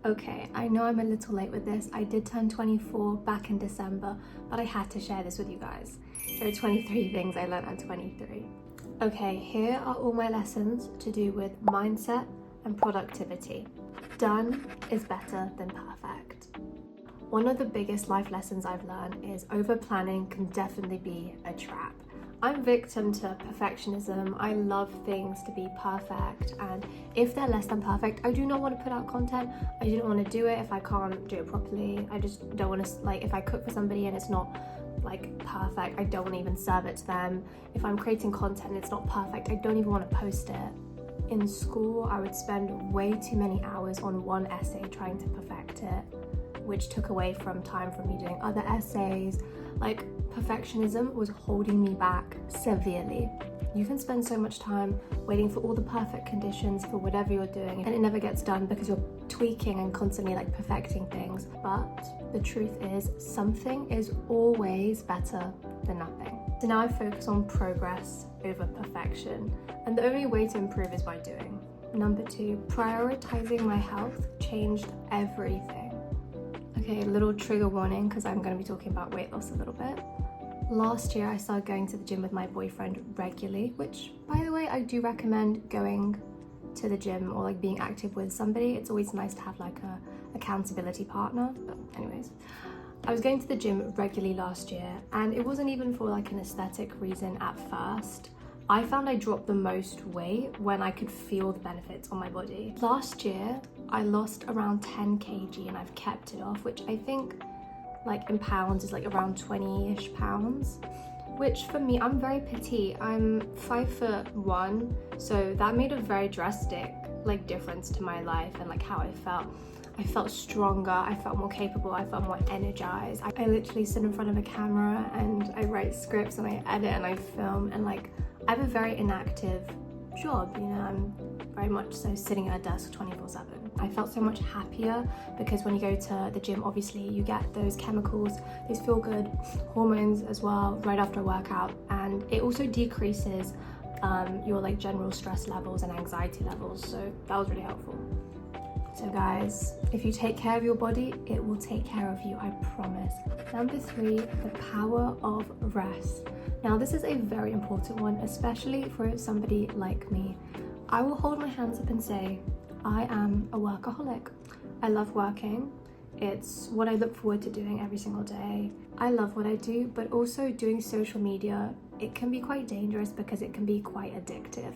Okay, I know I'm a little late with this. I did turn 24 back in December, but I had to share this with you guys. There are 23 things I learned at 23. Okay, here are all my lessons to do with mindset and productivity. Done is better than perfect. One of the biggest life lessons I've learned is over planning can definitely be a trap. I'm victim to perfectionism. I love things to be perfect, and if they're less than perfect, I do not want to put out content. I don't want to do it if I can't do it properly. I just don't want to, like, if I cook for somebody and it's not like perfect, I don't want to even serve it to them. If I'm creating content and it's not perfect, I don't even want to post it. In school, I would spend way too many hours on one essay trying to perfect it, which took away from time from me doing other essays. Like, perfectionism was holding me back severely. You can spend so much time waiting for all the perfect conditions for whatever you're doing, and it never gets done because you're tweaking and constantly like perfecting things. But the truth is, something is always better than nothing. So now I focus on progress over perfection, and the only way to improve is by doing. Number 2, prioritizing my health changed everything. Okay, a little trigger warning because I'm going to be talking about weight loss a little bit. Last year I started going to the gym with my boyfriend regularly, which, by the way, I do recommend going to the gym or like being active with somebody. It's always nice to have like a accountability partner. But anyways, I was going to the gym regularly last year, and it wasn't even for like an aesthetic reason at first. I found I dropped the most weight when I could feel the benefits on my body. Last year, I lost around 10 kg and I've kept it off, which I think like in pounds is like around 20-ish pounds, which for me, I'm very petite. I'm 5'1", so that made a very drastic like difference to my life and like how I felt. I felt stronger, I felt more capable, I felt more energized. I literally sit in front of a camera and I write scripts and I edit and I film, and like I have a very inactive job, you know, I'm very much so sitting at a desk 24/7. I felt so much happier because when you go to the gym, obviously you get those chemicals, those feel good hormones as well right after a workout, and it also decreases your like general stress levels and anxiety levels, so that was really helpful. So guys, if you take care of your body, it will take care of you, I promise. Number 3, the power of rest. Now this is a very important one, especially for somebody like me. I will hold my hands up and say, I am a workaholic. I love working. It's what I look forward to doing every single day. I love what I do, but also doing social media, it can be quite dangerous because it can be quite addictive.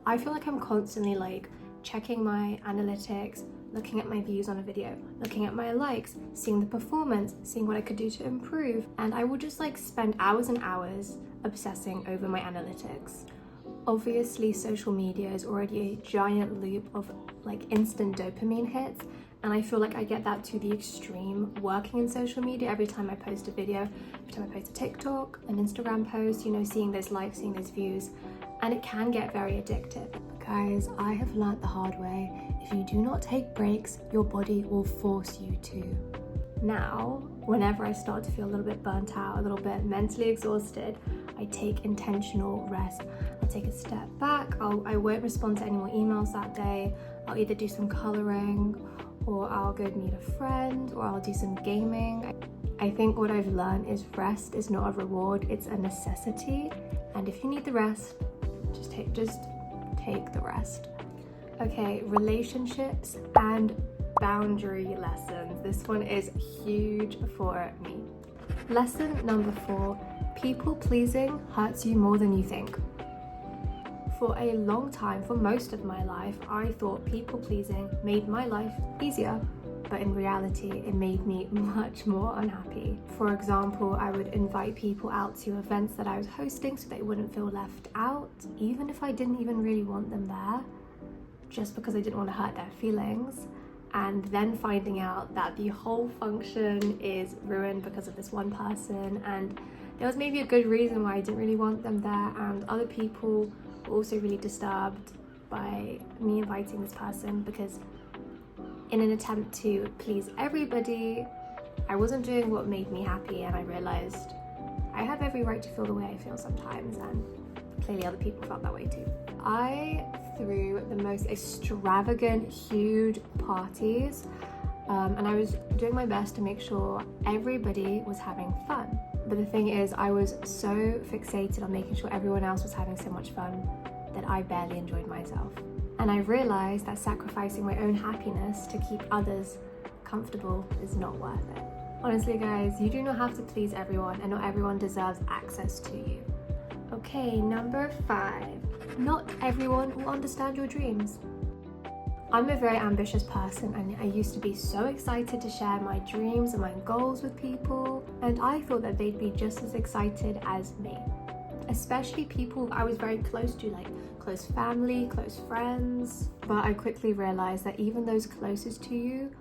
I feel like I'm constantly like checking my analytics, looking at my views on a video, looking at my likes, seeing the performance, seeing what I could do to improve, and I will just like spend hours and hours obsessing over my analytics. Obviously, social media is already a giant loop of like instant dopamine hits, and I feel like I get that to the extreme working in social media. Every time I post a video, every time I post a TikTok, an Instagram post, you know, seeing those likes, seeing those views, and it can get very addictive. Guys, I have learnt the hard way. If you do not take breaks, your body will force you to. Now, whenever I start to feel a little bit burnt out, a little bit mentally exhausted, I take intentional rest. I'll take a step back. I won't respond to any more emails that day. I'll either do some coloring, or I'll go meet a friend, or I'll do some gaming. I think what I've learned is rest is not a reward, it's a necessity. And if you need the rest, just take the rest. Okay, relationships and boundary lessons. This one is huge for me. Lesson number 4, people pleasing hurts you more than you think. For a long time, for most of my life, I thought people pleasing made my life easier, but in reality, it made me much more unhappy. For example, I would invite people out to events that I was hosting so they wouldn't feel left out, even if I didn't even really want them there, just because I didn't want to hurt their feelings. And then finding out that the whole function is ruined because of this one person, and there was maybe a good reason why I didn't really want them there, and other people were also really disturbed by me inviting this person because in an attempt to please everybody, I wasn't doing what made me happy, and I realized I have every right to feel the way I feel sometimes, and clearly other people felt that way too. I threw the most extravagant, huge parties. and I was doing my best to make sure everybody was having fun. But the thing is, I was so fixated on making sure everyone else was having so much fun that I barely enjoyed myself. And I realized that sacrificing my own happiness to keep others comfortable is not worth it. Honestly guys, you do not have to please everyone, and not everyone deserves access to you. Okay, number 5. Not everyone will understand your dreams. I'm a very ambitious person, and I used to be so excited to share my dreams and my goals with people, and I thought that they'd be just as excited as me. Especially people I was very close to, like close family, close friends. But I quickly realized that even those closest to you,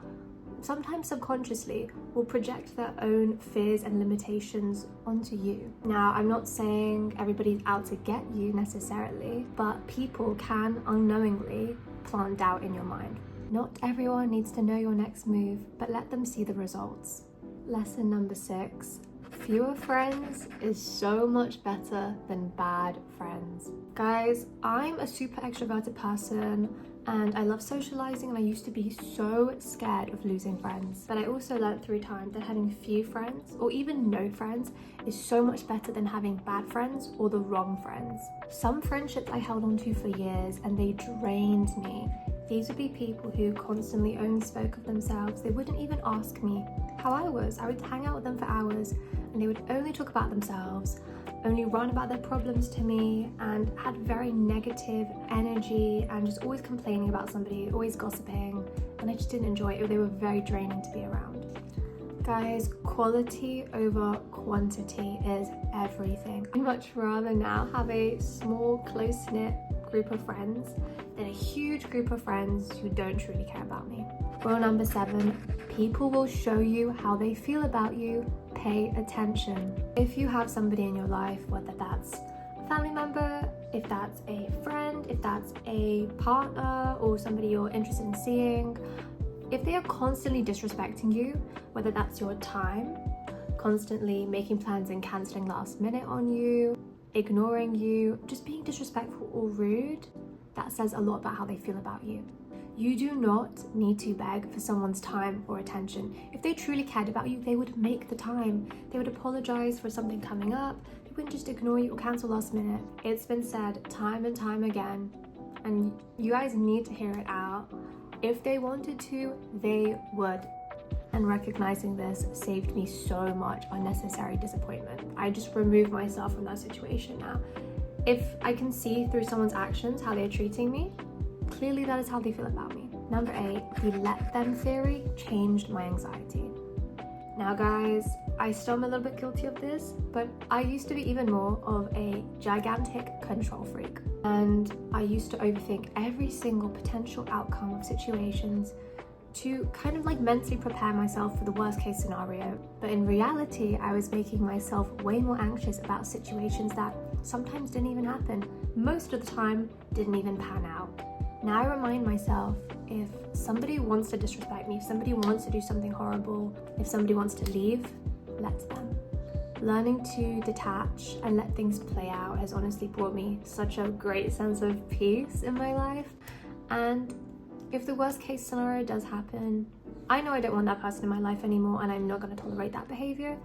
sometimes subconsciously, will project their own fears and limitations onto you. Now, I'm not saying everybody's out to get you necessarily, but people can unknowingly plant doubt in your mind. Not everyone needs to know your next move, but let them see the results. Lesson number 6. Fewer friends is so much better than bad friends. Guys, I'm a super extroverted person and I love socializing, and I used to be so scared of losing friends. But I also learned through time that having few friends or even no friends is so much better than having bad friends or the wrong friends. Some friendships I held on to for years and they drained me. These would be people who constantly only spoke of themselves. They wouldn't even ask me how I was. I would hang out with them for hours and they would only talk about themselves, only rant about their problems to me, and had very negative energy and just always complaining about somebody, always gossiping, and I just didn't enjoy it. They were very draining to be around. Guys, quality over quantity is everything. I'd much rather now have a small, close-knit group of friends than a huge group of friends who don't truly care about me. Rule number 7, people will show you how they feel about you. Pay attention. If you have somebody in your life, whether that's a family member, if that's a friend, if that's a partner or somebody you're interested in seeing, if they are constantly disrespecting you, whether that's your time, constantly making plans and cancelling last minute on you, ignoring you, just being disrespectful or rude, that says a lot about how they feel about you. You do not need to beg for someone's time or attention. If they truly cared about you, they would make the time. They would apologize for something coming up. They wouldn't just ignore you or cancel last minute. It's been said time and time again, and you guys need to hear it out. If they wanted to, they would. And recognizing this saved me so much unnecessary disappointment. I just removed myself from that situation now. If I can see through someone's actions how they're treating me, clearly that is how they feel about me. Number 8, the let them theory changed my anxiety. Now guys, I still am a little bit guilty of this, but I used to be even more of a gigantic control freak. And I used to overthink every single potential outcome of situations to kind of like mentally prepare myself for the worst case scenario. But in reality, I was making myself way more anxious about situations that sometimes didn't even happen. Most of the time, didn't even pan out. Now I remind myself, if somebody wants to disrespect me, if somebody wants to do something horrible, if somebody wants to leave, let them. Learning to detach and let things play out has honestly brought me such a great sense of peace in my life. And if the worst case scenario does happen, I know I don't want that person in my life anymore, and I'm not going to tolerate that behavior.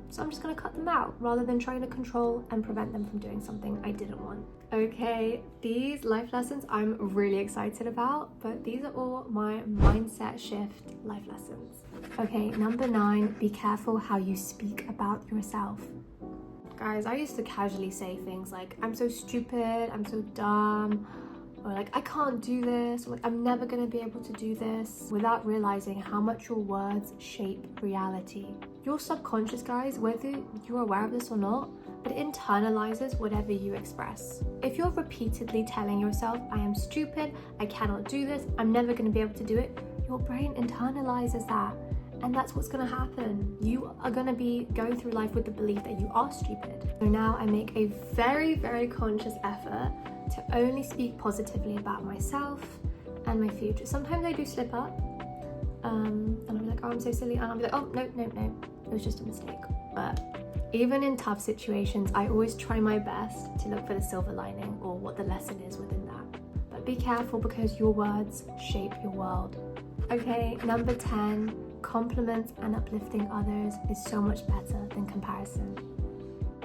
So I'm just going to cut them out rather than trying to control and prevent them from doing something I didn't want. Okay, these life lessons I'm really excited about, but these are all my mindset shift life lessons. Okay, number 9, be careful how you speak about yourself. Guys, I used to casually say things like, I'm so stupid, I'm so dumb, or like, I can't do this, or like, I'm never gonna be able to do this, without realizing how much your words shape reality. Your subconscious, guys, whether you're aware of this or not, but it internalizes whatever you express. If you're repeatedly telling yourself, I am stupid, I cannot do this, I'm never gonna be able to do it, your brain internalizes that. And that's what's gonna happen. You are gonna be going through life with the belief that you are stupid. So now I make a very, very conscious effort to only speak positively about myself and my future. Sometimes I do slip up, and I'll be like, oh, I'm so silly, and I'll be like, oh, no, it was just a mistake. But even in tough situations, I always try my best to look for the silver lining or what the lesson is within that. But be careful, because your words shape your world. Okay, number 10, compliments and uplifting others is so much better than comparison.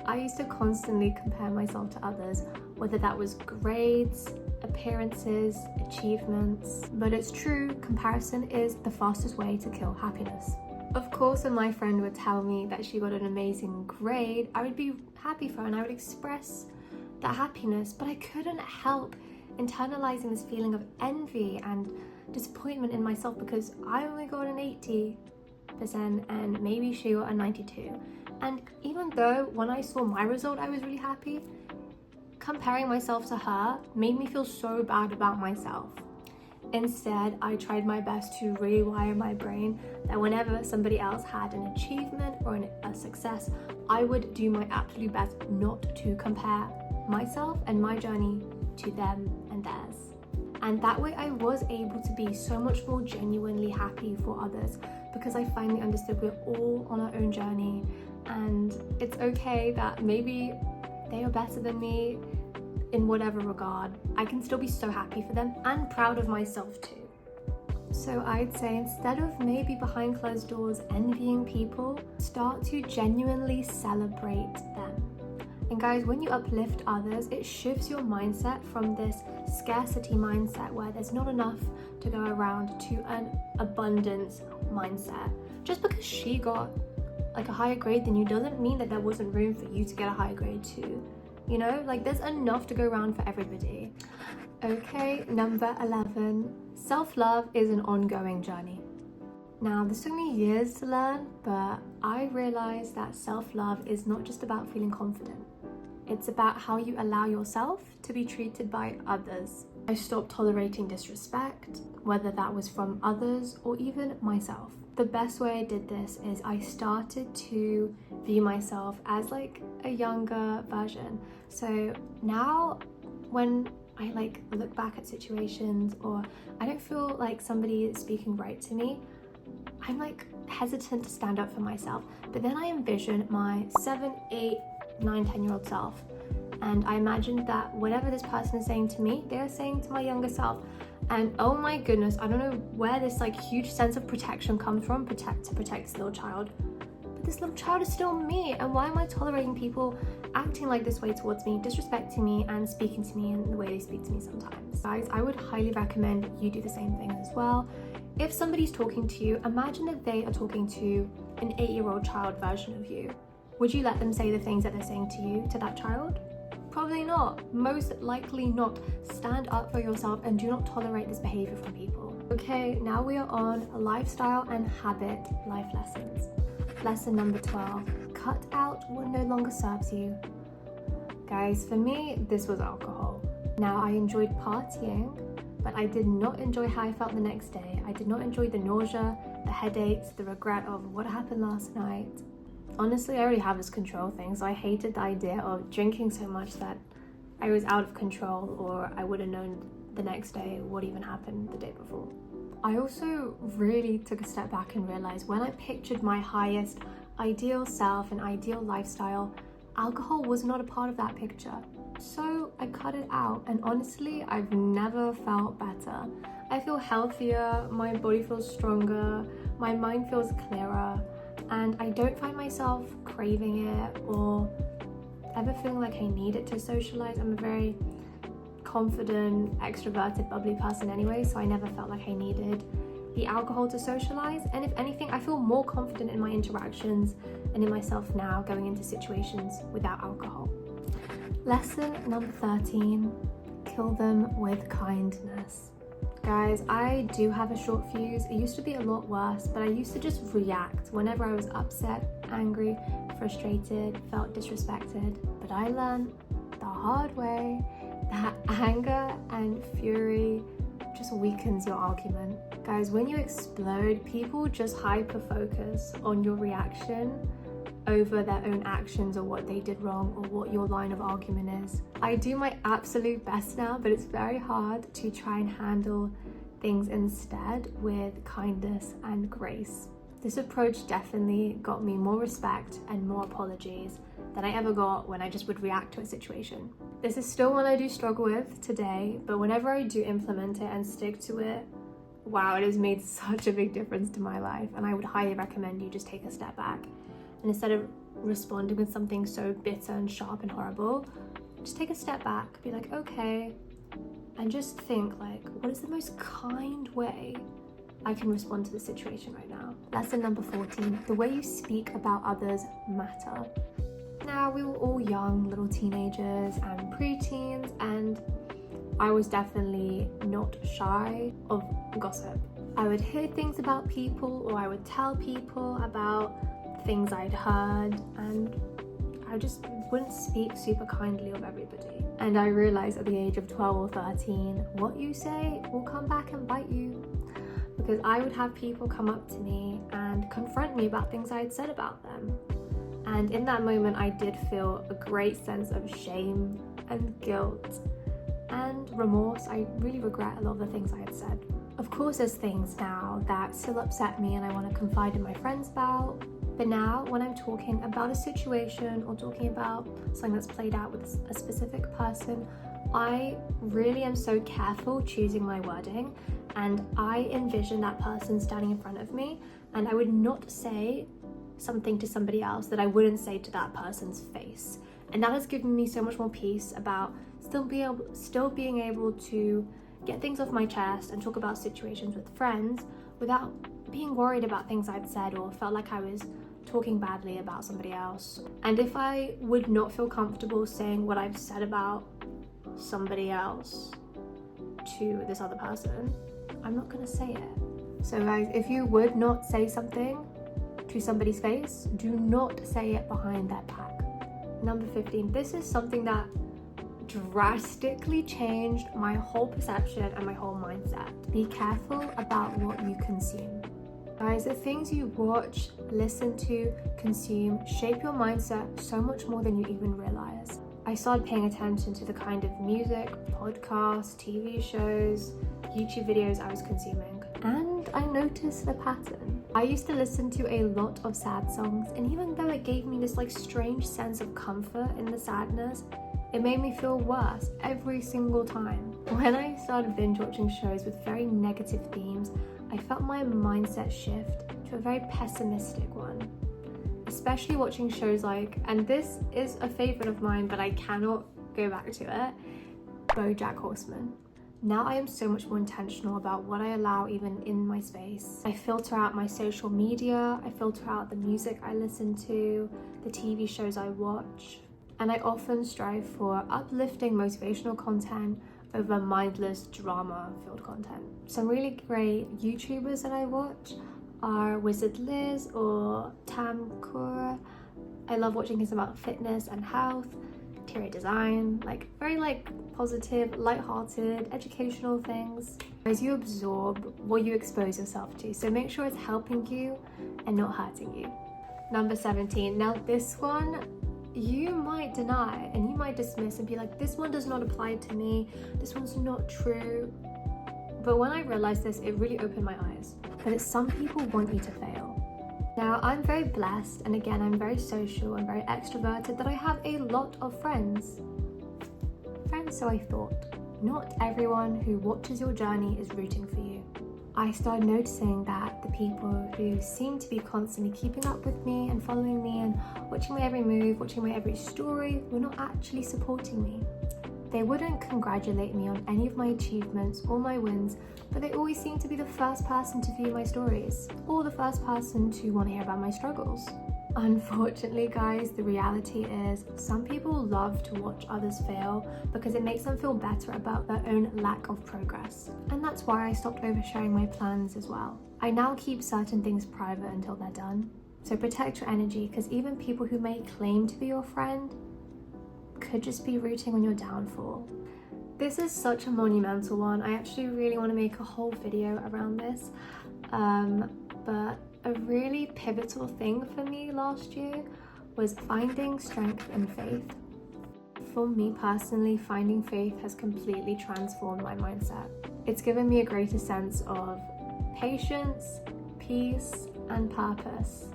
I used to constantly compare myself to others, whether that was grades, appearances, achievements. But it's true, comparison is the fastest way to kill happiness. Of course, when my friend would tell me that she got an amazing grade, I would be happy for her and I would express that happiness, but I couldn't help internalizing this feeling of envy and disappointment in myself because I only got an 80% and maybe she got a 92. And even though when I saw my result I was really happy, comparing myself to her made me feel so bad about myself. Instead, I tried my best to rewire my brain that whenever somebody else had an achievement or a success, I would do my absolute best not to compare myself and my journey to them and theirs. And that way I was able to be so much more genuinely happy for others because I finally understood we're all on our own journey and it's okay that maybe they are better than me in whatever regard. I can still be so happy for them and proud of myself too. So I'd say instead of maybe behind closed doors envying people, start to genuinely celebrate them. And guys, when you uplift others, it shifts your mindset from this scarcity mindset where there's not enough to go around to an abundance mindset. Just because she got like a higher grade than you doesn't mean that there wasn't room for you to get a higher grade too. You know, like there's enough to go around for everybody. Okay, number 11, self-love is an ongoing journey. Now, this took me years to learn, but I realized that self-love is not just about feeling confident. It's about how you allow yourself to be treated by others. I stopped tolerating disrespect, whether that was from others or even myself. The best way I did this is I started to view myself as like a younger version. So now when I like look back at situations or I don't feel like somebody is speaking right to me, I'm like hesitant to stand up for myself. But then I envision my 7, 8, 9, 10-year-old self. And I imagined that whatever this person is saying to me, they're saying to my younger self. And oh my goodness, I don't know where this like huge sense of protection comes from, to protect this little child. But this little child is still me. And why am I tolerating people acting like this way towards me, disrespecting me and speaking to me in the way they speak to me sometimes? Guys, I would highly recommend you do the same thing as well. If somebody's talking to you, imagine if they are talking to an 8-year-old child version of you. Would you let them say the things that they're saying to you, to that child? Probably not. Most likely not. Stand up for yourself and do not tolerate this behavior from people. Okay, now we are on lifestyle and habit life lessons. Lesson number 12, cut out what no longer serves you. Guys, for me, this was alcohol. Now, I enjoyed partying, but I did not enjoy how I felt the next day. I did not enjoy the nausea, the headaches, the regret of what happened last night. Honestly, I already have this control thing, so I hated the idea of drinking so much that I was out of control or I would have known the next day what even happened the day before. I also really took a step back and realized when I pictured my highest ideal self and ideal lifestyle, alcohol was not a part of that picture. So I cut it out, and honestly, I've never felt better. I feel healthier, my body feels stronger, my mind feels clearer, and I don't find myself craving it or ever feeling like I need it to socialize. I'm a very confident, extroverted, bubbly person anyway, so I never felt like I needed the alcohol to socialize. And if anything, I feel more confident in my interactions and in myself now going into situations without alcohol. Lesson number 13, kill them with kindness. Guys, I do have a short fuse. It used to be a lot worse, but I used to just react whenever I was upset, angry, frustrated, felt disrespected. But I learned the hard way that anger and fury just weakens your argument. Guys, when you explode, people just hyper focus on your reaction over their own actions or what they did wrong or what your line of argument is. I do my absolute best now, but it's very hard to try and handle things instead with kindness and grace. This approach definitely got me more respect and more apologies than I ever got when I just would react to a situation. This is still one I do struggle with today, but whenever I do implement it and stick to it wow, it has made such a big difference to my life, and I would highly recommend you just take a step back, and instead of responding with something so bitter and sharp and horrible, just take a step back, be like, okay, and just think like, what is the most kind way I can respond to the situation right now? Lesson number 14, the way you speak about others matter. Now, we were all young little teenagers and preteens, and I was definitely not shy of gossip. I would hear things about people, or I would tell people about things I'd heard, and I just wouldn't speak super kindly of everybody. And I realized at the age of 12 or 13, what you say will come back and bite you. Because I would have people come up to me and confront me about things I had said about them. And in that moment, I did feel a great sense of shame and guilt and remorse. I really regret a lot of the things I had said. Of course, there's things now that still upset me and I want to confide in my friends about. But now, when I'm talking about a situation or talking about something that's played out with a specific person, I really am so careful choosing my wording, and I envision that person standing in front of me, and I would not say something to somebody else that I wouldn't say to that person's face. And that has given me so much more peace about still being able to get things off my chest and talk about situations with friends without being worried about things I'd said or felt like I was talking badly about somebody else. And if I would not feel comfortable saying what I've said about somebody else to this other person, I'm not gonna say it. So guys, if you would not say something to somebody's face, do not say it behind their back. Number 15, this is something that drastically changed my whole perception and my whole mindset. Be careful about what you consume. Guys, the things you watch, listen to, consume shape your mindset so much more than you even realize. I started paying attention to the kind of music, podcasts, TV shows, YouTube videos I was consuming, and I noticed the pattern. I used to listen to a lot of sad songs, and even though it gave me this like strange sense of comfort in the sadness, it made me feel worse every single time. When I started binge watching shows with very negative themes, I felt my mindset shift to a very pessimistic one. Especially watching shows like, and this is a favorite of mine, but I cannot go back to it, BoJack Horseman. Now I am so much more intentional about what I allow even in my space. I filter out my social media, I filter out the music I listen to, the TV shows I watch, and I often strive for uplifting motivational content over mindless drama-filled content. Some really great YouTubers that I watch are Wizard Liz or Tam Kura. I love watching his about fitness and health, interior design, like very positive, light-hearted, educational things. As you absorb what you expose yourself to, so make sure it's helping you and not hurting you. Number 17, now this one you might deny and you might dismiss and be like, this one does not apply to me, this one's not true. But when I realized this, it really opened my eyes. That some people want you to fail. Now, I'm very blessed, and again, I'm very social and very extroverted, that I have a lot of friends. So I thought, not everyone who watches your journey is rooting for you. I started noticing that the people who seem to be constantly keeping up with me and following me and watching my every move, watching my every story, were not actually supporting me. They wouldn't congratulate me on any of my achievements or my wins, but they always seemed to be the first person to view my stories, or the first person to want to hear about my struggles. Unfortunately, guys, the reality is some people love to watch others fail because it makes them feel better about their own lack of progress. And that's why I stopped oversharing my plans as well. I now keep certain things private until they're done. So protect your energy, because even people who may claim to be your friend could just be rooting on your downfall. This is such a monumental one. I actually really want to make a whole video around this. But a really pivotal thing for me last year was finding strength and faith. For me personally, finding faith has completely transformed my mindset. It's given me a greater sense of patience, peace, and purpose.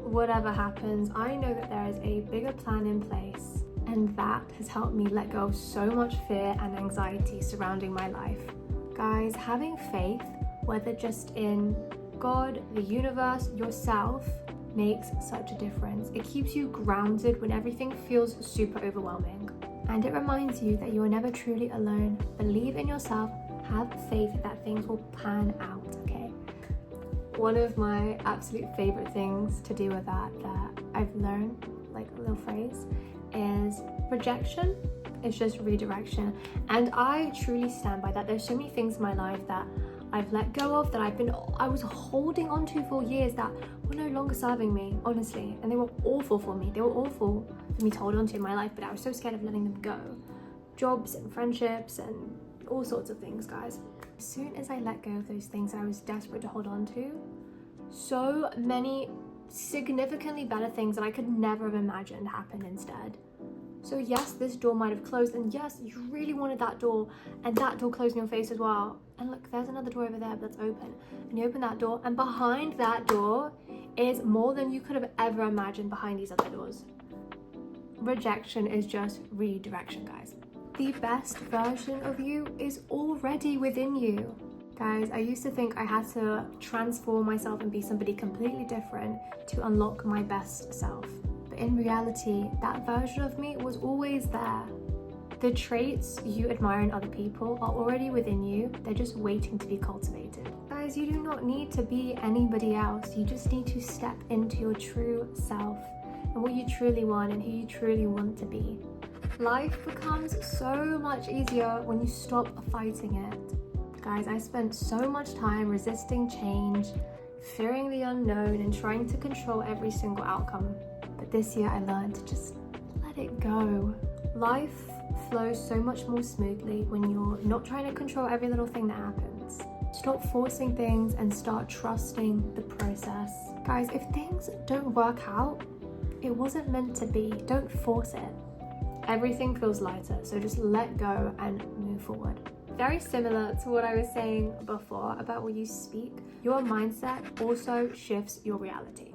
Whatever happens, I know that there is a bigger plan in place, and that has helped me let go of so much fear and anxiety surrounding my life. Guys, having faith whether just in God, the universe, yourself, makes such a difference. It keeps you grounded when everything feels super overwhelming. And it reminds you that you are never truly alone. Believe in yourself, have faith that things will pan out, okay? One of my absolute favorite things to do with that I've learned, like a little phrase, is rejection is just redirection. And I truly stand by that. There's so many things in my life that I've let go of, that I was holding on to for years, that were no longer serving me, honestly. And they were awful for me. They were awful for me to hold on to in my life, but I was so scared of letting them go. Jobs and friendships and all sorts of things, guys. As soon as I let go of those things I was desperate to hold on to, so many significantly better things that I could never have imagined happened instead. So yes, this door might have closed, and yes, you really wanted that door, and that door closed in your face as well. And look, there's another door over there that's open. And you open that door, and behind that door is more than you could have ever imagined behind these other doors. Rejection is just redirection, guys. The best version of you is already within you. Guys, I used to think I had to transform myself and be somebody completely different to unlock my best self. But in reality, that version of me was always there. The traits you admire in other people are already within you. They're just waiting to be cultivated. Guys, you do not need to be anybody else. You just need to step into your true self and what you truly want and who you truly want to be. Life becomes so much easier when you stop fighting it. Guys, I spent so much time resisting change, fearing the unknown, and trying to control every single outcome. But this year I learned to just let it go. Life flows so much more smoothly when you're not trying to control every little thing that happens. Stop forcing things and start trusting the process. Guys, if things don't work out, it wasn't meant to be. Don't force it. Everything feels lighter, so just let go and move forward. Very similar to what I was saying before about what you speak, your mindset also shifts your reality.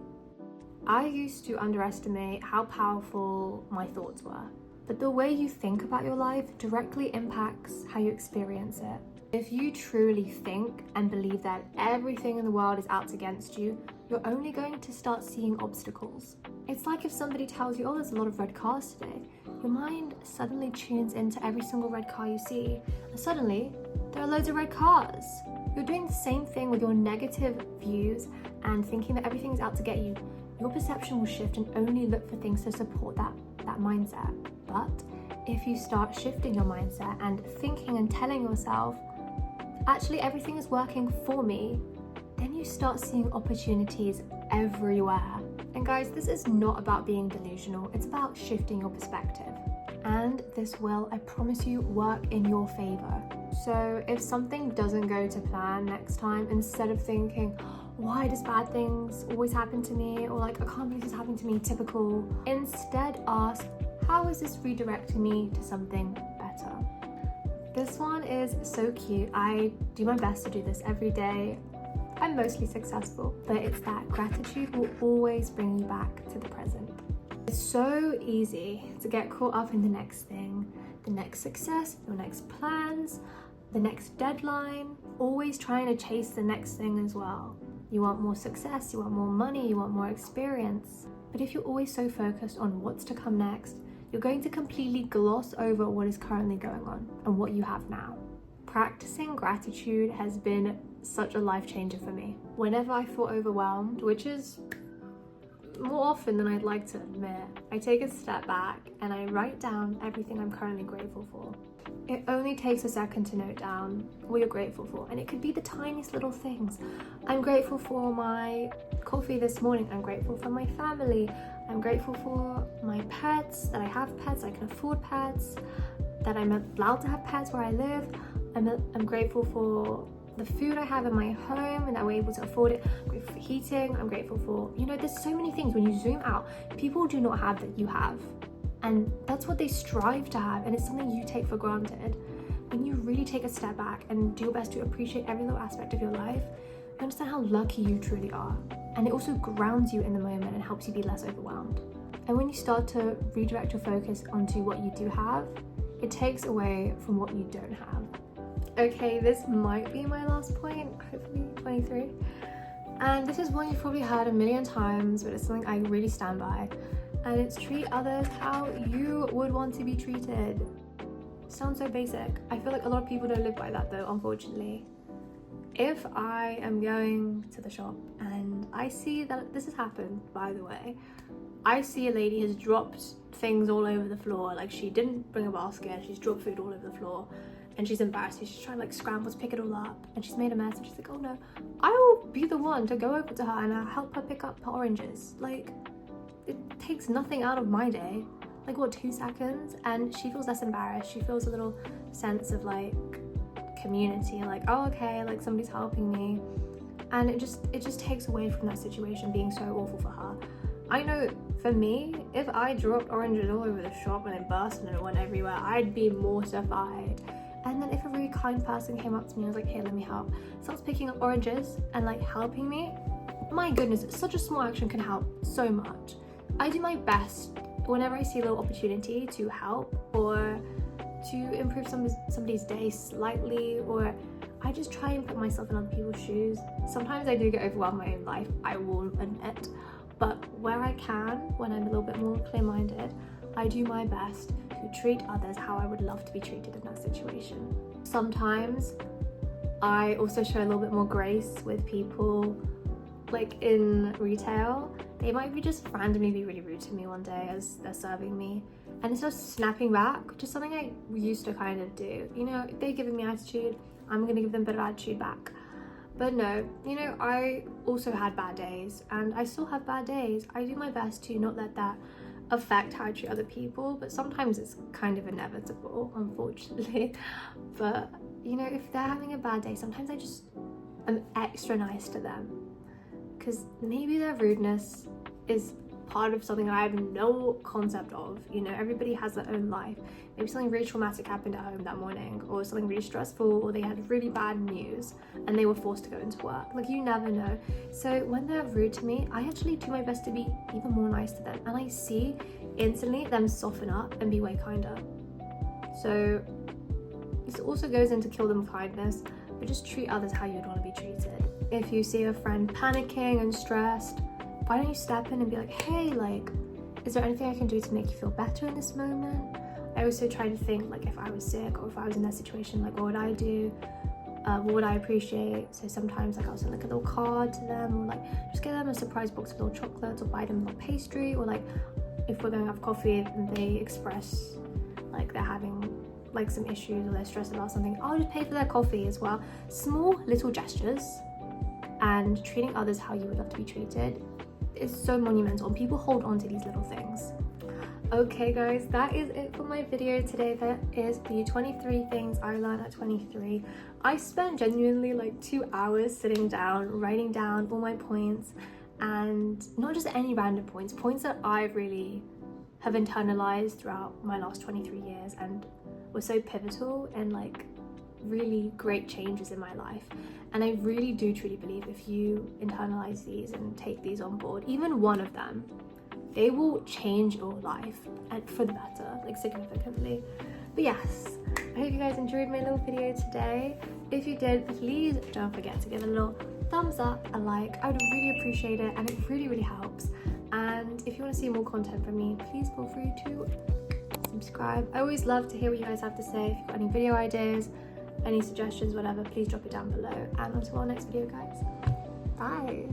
I used to underestimate how powerful my thoughts were, but the way you think about your life directly impacts how you experience it. If you truly think and believe that everything in the world is out against you, you're only going to start seeing obstacles. It's like if somebody tells you, oh, there's a lot of red cars today, your mind suddenly tunes into every single red car you see, and suddenly there are loads of red cars. You're doing the same thing with your negative views and thinking that everything's out to get you. Your perception will shift and only look for things to support that mindset. But if you start shifting your mindset and thinking and telling yourself, actually everything is working for me, then you start seeing opportunities everywhere. And guys, this is not about being delusional, it's about shifting your perspective. And this will, I promise you, work in your favor. So if something doesn't go to plan next time, instead of thinking, why does bad things always happen to me? Or like, I can't believe this happened to me, typical. Instead ask, how is this redirecting me to something better? This one is so cute. I do my best to do this every day. I'm mostly successful, but it's that gratitude will always bring you back to the present. It's so easy to get caught up in the next thing, the next success, your next plans, the next deadline, always trying to chase the next thing as well. You want more success, you want more money, you want more experience. But if you're always so focused on what's to come next, you're going to completely gloss over what is currently going on and what you have now. Practicing gratitude has been such a life changer for me. Whenever I feel overwhelmed, which is more often than I'd like to admit, I take a step back and I write down everything I'm currently grateful for. It only takes a second to note down what you're grateful for, and it could be the tiniest little things. I'm grateful for my coffee this morning. I'm grateful for my family. I'm grateful for my pets, that I have pets, I can afford pets, that I'm allowed to have pets where I live. I'm grateful for the food I have in my home and that we're able to afford it. I'm grateful for heating. I'm grateful for, there's so many things when you zoom out, people do not have that you have. And that's what they strive to have, and it's something you take for granted. When you really take a step back and do your best to appreciate every little aspect of your life, you understand how lucky you truly are. And it also grounds you in the moment and helps you be less overwhelmed. And when you start to redirect your focus onto what you do have, it takes away from what you don't have. Okay, this might be my last point, hopefully 23. And this is one you've probably heard a million times, but it's something I really stand by. And it's treat others how you would want to be treated. Sounds so basic. I feel like a lot of people don't live by that though, unfortunately. If I am going to the shop and I see that this has happened, by the way, I see a lady has dropped things all over the floor, like she didn't bring a basket, she's dropped food all over the floor, and she's embarrassed. She's trying to like scramble to pick it all up, and she's made a mess, and she's like, oh no, I will be the one to go over to her and help her pick up her oranges. Like, it takes nothing out of my day. Like, what, 2 seconds? And she feels less embarrassed. She feels a little sense of like community, like, oh okay, like somebody's helping me. And it just takes away from that situation being so awful for her. I know for me, if I dropped oranges all over the shop and it burst and it went everywhere, I'd be mortified. And then if a really kind person came up to me and was like, hey, let me help, starts picking up oranges and like helping me, my goodness, such a small action can help so much. I do my best whenever I see a little opportunity to help or to improve somebody's day slightly, or I just try and put myself in other people's shoes. Sometimes I do get overwhelmed in my own life, I will admit, but where I can, when I'm a little bit more clear-minded, I do my best to treat others how I would love to be treated in that situation. Sometimes I also show a little bit more grace with people, like in retail. They might be just randomly be really rude to me one day as they're serving me, and instead of snapping back, which is something I used to kind of do, you know, if they're giving me attitude, I'm gonna give them a bit of attitude back. But no, you know, I also had bad days and I still have bad days. I do my best to not let that affect how I treat other people, but sometimes it's kind of inevitable, unfortunately. But you know, if they're having a bad day, sometimes I just am extra nice to them, because maybe their rudeness is part of something I have no concept of. You know, everybody has their own life. Maybe something really traumatic happened at home that morning, or something really stressful, or they had really bad news and they were forced to go into work. Like, you never know. So when they're rude to me, I actually do my best to be even more nice to them, and I see instantly them soften up and be way kinder. So this also goes into kill them with kindness, but just treat others how you'd want to be treated. If you see a friend panicking and stressed, why don't you step in and be like, hey, like, is there anything I can do to make you feel better in this moment? I also try to think, like, if I was sick or if I was in that situation, like, what would I do? What would I appreciate? So sometimes, like, I'll send like a little card to them, or like just get them a surprise box of little chocolates, or buy them a little pastry, or like if we're going to have coffee and they express like they're having like some issues or they're stressed about something, I'll just pay for their coffee as well. Small little gestures and treating others how you would love to be treated is so monumental, and people hold on to these little things. Okay guys, that is it for my video today. That is the 23 things I learned at 23. I spent genuinely like 2 hours sitting down, writing down all my points, and not just any random points that I really have internalized throughout my last 23 years and were so pivotal and like really great changes in my life. And I really do truly believe if you internalize these and take these on board, even one of them, they will change your life and for the better, like significantly. But yes, I hope you guys enjoyed my little video today. If you did, please don't forget to give it a little thumbs up, a like. I would really appreciate it, and it really helps. And if you want to see more content from me, please feel free to subscribe. I always love to hear what you guys have to say. If you've got any video ideas, any suggestions, whatever, please drop it down below. And until our next video, guys, bye.